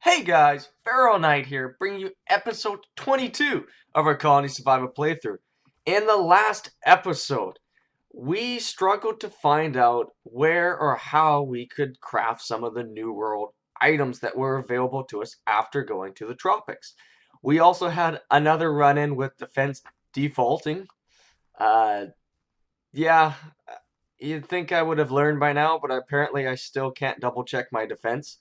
Hey guys, Pharaoh Knight here, bringing you episode 22 of our Colony Survival playthrough. In the last episode, we struggled to find out where or how we could craft some of the New World items that were available to us after going to the tropics. We also had another run-in with defense defaulting. Uh, yeah, you'd think I would have learned by now, but apparently I still can't double-check my defense.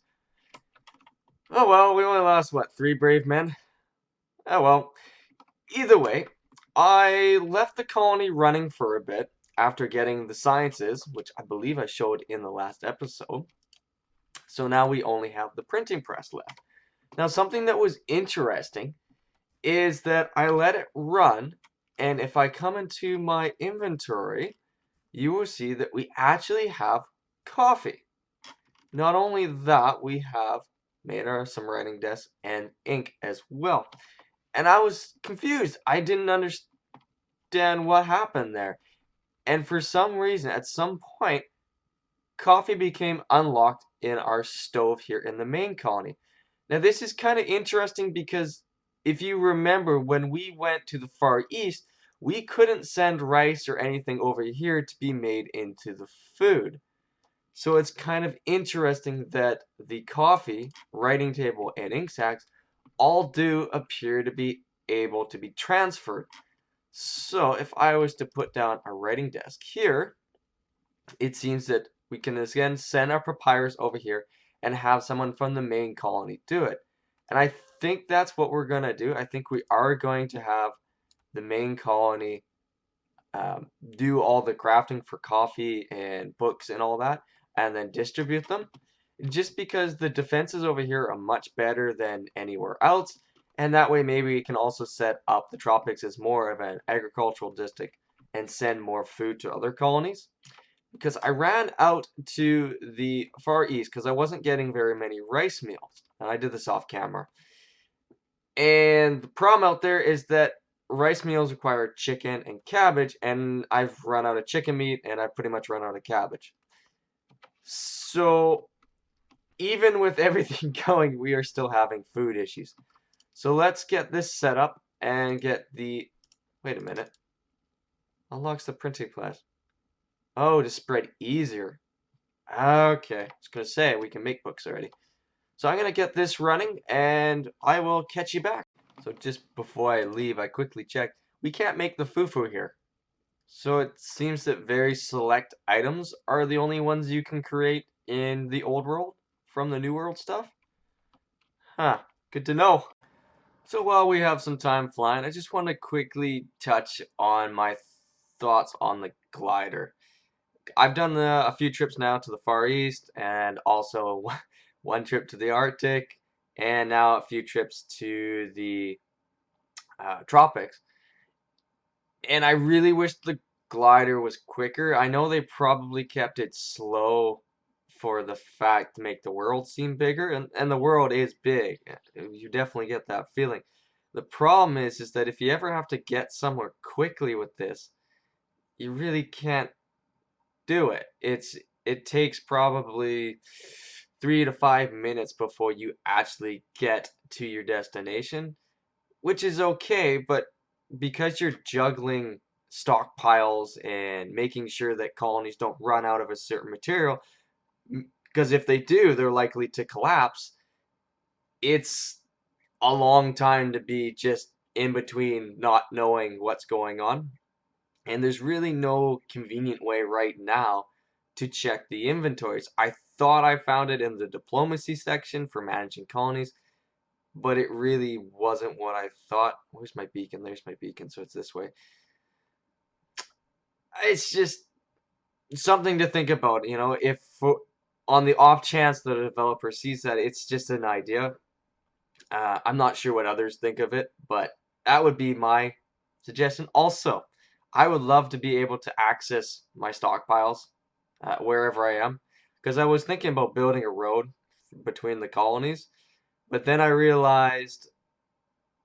Oh well, we only lost, what, 3 brave men? Oh well. Either way, I left the colony running for a bit after getting the sciences, which I believe I showed in the last episode. So now we only have the printing press left. Now, something that was interesting is that I let it run, and if I come into my inventory, you will see that we actually have coffee. Not only that, we have made some writing desks and ink as well. And I was confused. I didn't understand what happened there. And for some reason, at some point, coffee became unlocked in our stove here in the main colony. Now, this is kind of interesting because if you remember, when we went to the Far East, we couldn't send rice or anything over here to be made into the food. So it's kind of interesting that the coffee, writing table, and ink sacks all do appear to be able to be transferred. So if I was to put down a writing desk here, it seems that we can again send our papyrus over here and have someone from the main colony do it. And I think that's what we're going to do. I think we are going to have the main colony do all the crafting for coffee and books and all that, and then distribute them. Just because the defenses over here are much better than anywhere else, and that way maybe we can also set up the tropics as more of an agricultural district and send more food to other colonies. Because I ran out to the Far East because I wasn't getting very many rice meals, and I did this off camera. And the problem out there is that rice meals require chicken and cabbage, and I've run out of chicken meat, and I've pretty much run out of cabbage. So, even with everything going, we are still having food issues. So let's get this set up and get the... Wait a minute. Unlocks the printing press. Oh, to spread easier. Okay, I was going to say, we can make books already. So I'm going to get this running, and I will catch you back. So just before I leave, I quickly checked. We can't make the fufu here. So it seems that very select items are the only ones you can create in the old world from the new world stuff. Huh, good to know. So while we have some time flying, I just want to quickly touch on my thoughts on the glider. I've done a few trips now to the Far East, and also one trip to the Arctic, and now a few trips to the tropics. And I really wish the glider was quicker. I know they probably kept it slow for the fact to make the world seem bigger, and the world is big. You definitely get that feeling. The problem is that if you ever have to get somewhere quickly with this, you really can't do it. It takes probably 3 to 5 minutes before you actually get to your destination, which is okay, but because you're juggling stockpiles and making sure that colonies don't run out of a certain material, because if they do, they're likely to collapse. It's a long time to be just in between not knowing what's going on. And there's really no convenient way right now to check the inventories. I thought I found it in the diplomacy section for managing colonies, but it really wasn't what I thought. Where's my beacon? There's my beacon, so it's this way. It's just something to think about, if on the off chance that a developer sees that it's just an idea. I'm not sure what others think of it, but that would be my suggestion. Also, I would love to be able to access my stockpiles wherever I am, because I was thinking about building a road between the colonies, but then I realized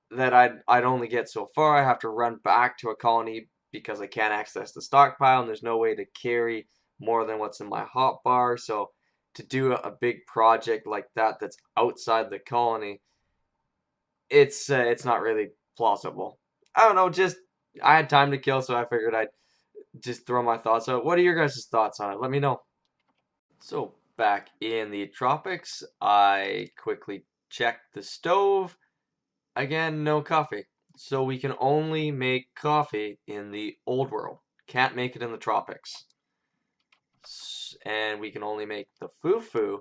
that I'd only get so far. I have to run back to a colony because I can't access the stockpile, and there's no way to carry more than what's in my hotbar. So to do a big project like that that's outside the colony, it's not really plausible. I don't know, just I had time to kill, so I figured I'd just throw my thoughts out. What are your guys' thoughts on it? Let me know. So back in the tropics, I quickly checked the stove. Again, no coffee. So we can only make coffee in the old world. Can't make it in the tropics. And we can only make the fufu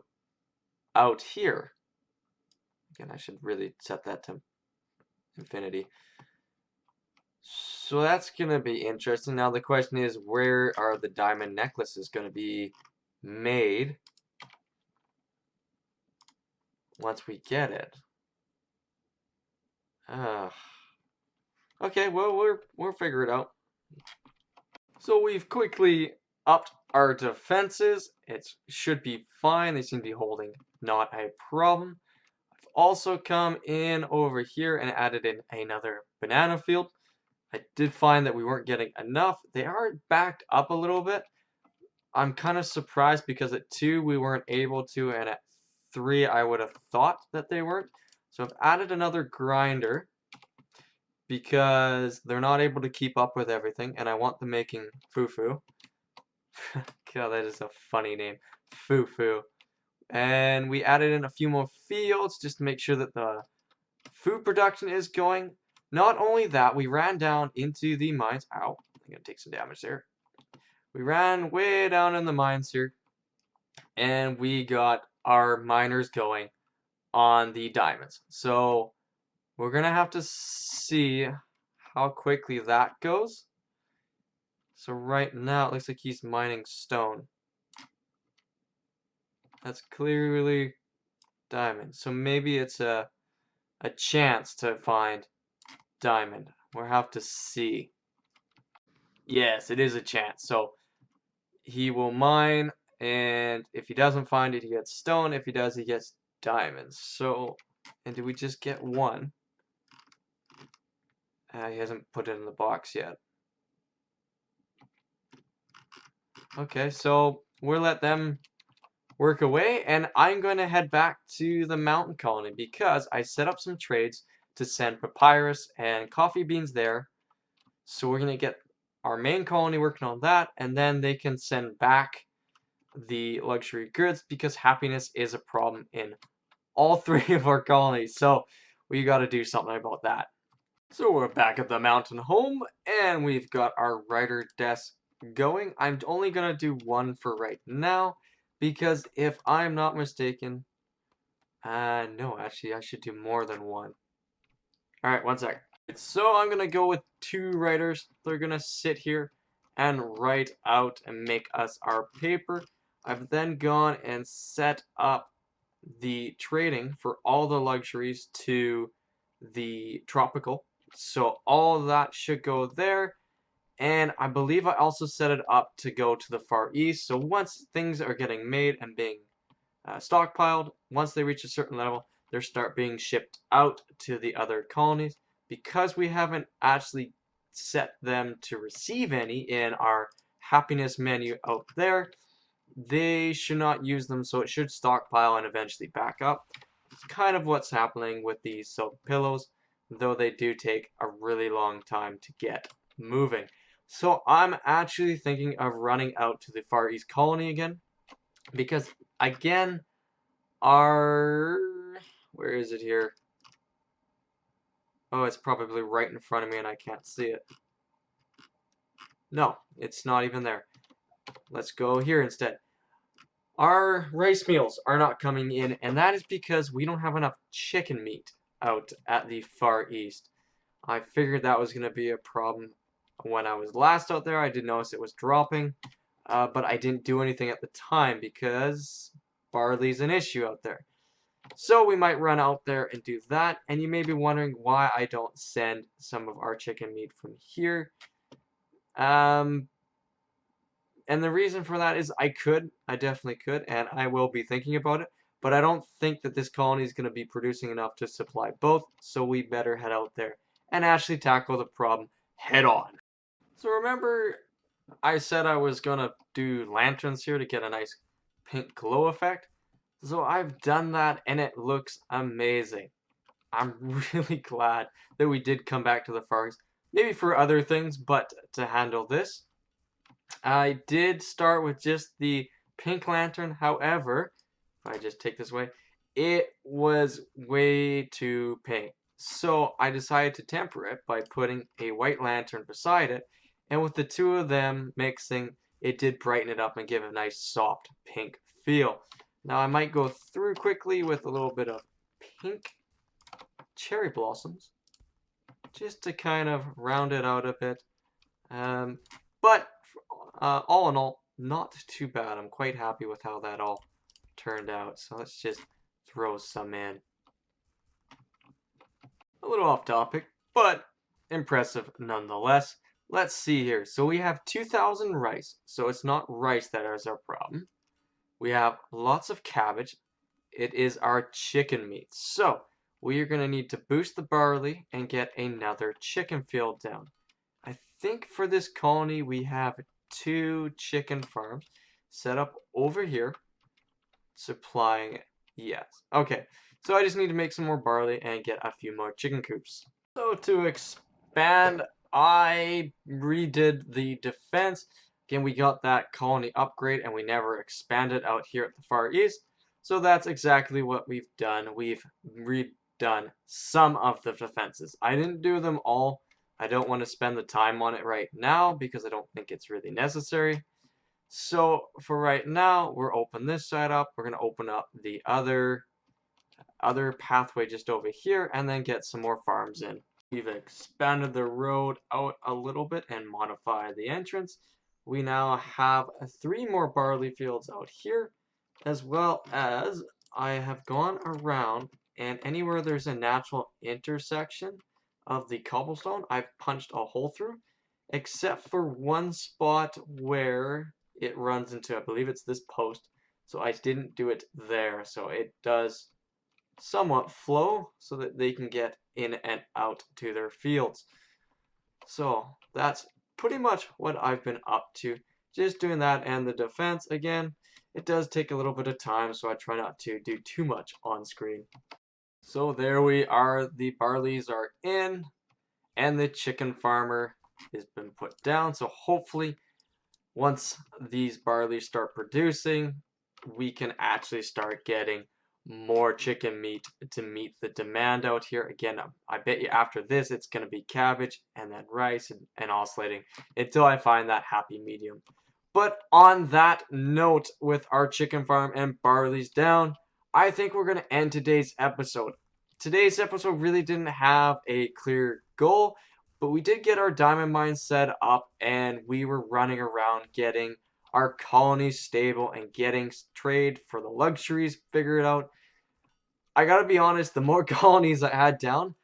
out here. Again, I should really set that to infinity. So that's going to be interesting. Now the question is, where are the diamond necklaces going to be made once we get it? Okay, well, we'll figure it out. So we've quickly upped our defenses. It should be fine. They seem to be holding, not a problem. I've also come in over here and added in another banana field. I did find that we weren't getting enough. They are backed up a little bit. I'm kind of surprised because at 2 we weren't able to, and at 3 I would have thought that they weren't. So I've added another grinder because they're not able to keep up with everything, and I want them making fufu. God, that is a funny name, fufu. And we added in a few more fields just to make sure that the food production is going. Not only that, we ran down into the mines. Ow, I'm gonna take some damage there. We ran way down in the mines here, and we got our miners going on the diamonds. So we're gonna have to see how quickly that goes. So right now it looks like he's mining stone. That's clearly diamond. So maybe it's a chance to find diamond. We'll have to see. Yes, it is a chance. So he will mine, and if he doesn't find it, he gets stone. If he does, he gets diamonds. So, and did we just get one? He hasn't put it in the box yet. Okay, so we'll let them work away, and I'm going to head back to the mountain colony because I set up some trades to send papyrus and coffee beans there. So we're going to get our main colony working on that, and then they can send back the luxury goods because happiness is a problem in all 3 of our colonies. So we got to do something about that. So we're back at the mountain home, and we've got our writer desk going. I'm only going to do one for right now, because if I'm not mistaken, no, actually, I should do more than one. Alright, one sec. So I'm going to go with 2 writers. They're going to sit here and write out and make us our paper. I've then gone and set up the trading for all the luxuries to the tropical. So all that should go there. And I believe I also set it up to go to the Far East. So once things are getting made and being stockpiled, once they reach a certain level, they start being shipped out to the other colonies. Because we haven't actually set them to receive any in our happiness menu out there, they should not use them, so it should stockpile and eventually back up. It's kind of what's happening with these silk pillows, though they do take a really long time to get moving. So I'm actually thinking of running out to the Far East colony again, because again, where is it here? Oh, it's probably right in front of me and I can't see it. No, it's not even there. Let's go here instead. Our rice meals are not coming in, and that is because we don't have enough chicken meat out at the Far East. I figured that was going to be a problem when I was last out there. I did notice it was dropping, but I didn't do anything at the time because barley's an issue out there. So we might run out there and do that, and you may be wondering why I don't send some of our chicken meat from here. And the reason for that is I definitely could, and I will be thinking about it, but I don't think that this colony is going to be producing enough to supply both, so we better head out there and actually tackle the problem head on. So remember, I said I was going to do lanterns here to get a nice pink glow effect. So I've done that and it looks amazing. I'm really glad that we did come back to the Far East. Maybe for other things, but to handle this, I did start with just the pink lantern. However, if I just take this away, it was way too pink. So I decided to temper it by putting a white lantern beside it. And with the two of them mixing, it did brighten it up and give a nice soft pink feel. Now I might go through quickly with a little bit of pink cherry blossoms, just to kind of round it out a bit. But all in all, not too bad. I'm quite happy with how that all turned out. So let's just throw some in. A little off topic, but impressive nonetheless. Let's see here. So we have 2,000 rice. So it's not rice that is our problem. We have lots of cabbage. It is our chicken meat. So we are going to need to boost the barley and get another chicken field down. I think for this colony we have 2 chicken farms set up over here, supplying, yes. Okay, so I just need to make some more barley and get a few more chicken coops. So to expand, I redid the defense. Again, we got that colony upgrade and we never expanded out here at the Far East. So that's exactly what we've done. We've redone some of the defenses. I didn't do them all. I don't want to spend the time on it right now because I don't think it's really necessary. So for right now, we'll open this side up. We're going to open up the other pathway just over here and then get some more farms in. We've expanded the road out a little bit and modified the entrance. We now have 3 more barley fields out here, as well as I have gone around and anywhere there's a natural intersection of the cobblestone, I've punched a hole through, except for one spot where it runs into, I believe it's this post, so I didn't do it there. So it does somewhat flow so that they can get in and out to their fields. So that's pretty much what I've been up to. Just doing that, and the defense, again, it does take a little bit of time, so I try not to do too much on screen. So there we are, the barleys are in, and the chicken farmer has been put down. So hopefully, once these barleys start producing, we can actually start getting more chicken meat to meet the demand out here. Again, I bet you after this, it's going to be cabbage and then rice and oscillating until I find that happy medium. But on that note, with our chicken farm and barleys down, I think we're going to end today's episode. Today's episode really didn't have a clear goal, but we did get our diamond mine set up and we were running around getting our colony stable and getting trade for the luxuries figured out. I gotta be honest, the more colonies I had down,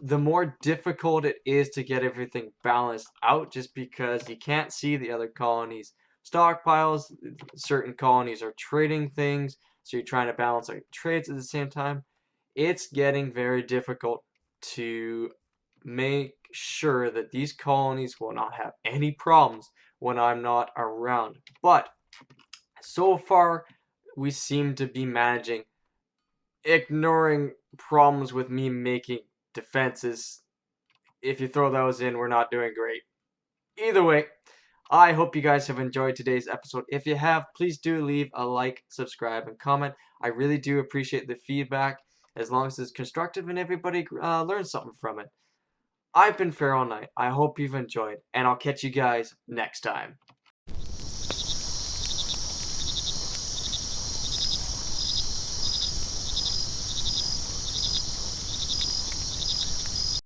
the more difficult it is to get everything balanced out just because you can't see the other colonies' stockpiles. Certain colonies are trading things, so you're trying to balance out trades at the same time. It's getting very difficult to make sure that these colonies will not have any problems when I'm not around. But so far, we seem to be managing, ignoring problems with me making defenses. If you throw those in, we're not doing great. Either way, I hope you guys have enjoyed today's episode. If you have, please do leave a like, subscribe, and comment. I really do appreciate the feedback, as long as it's constructive and everybody learns something from it. I've been Feral Knight. I hope you've enjoyed, and I'll catch you guys next time.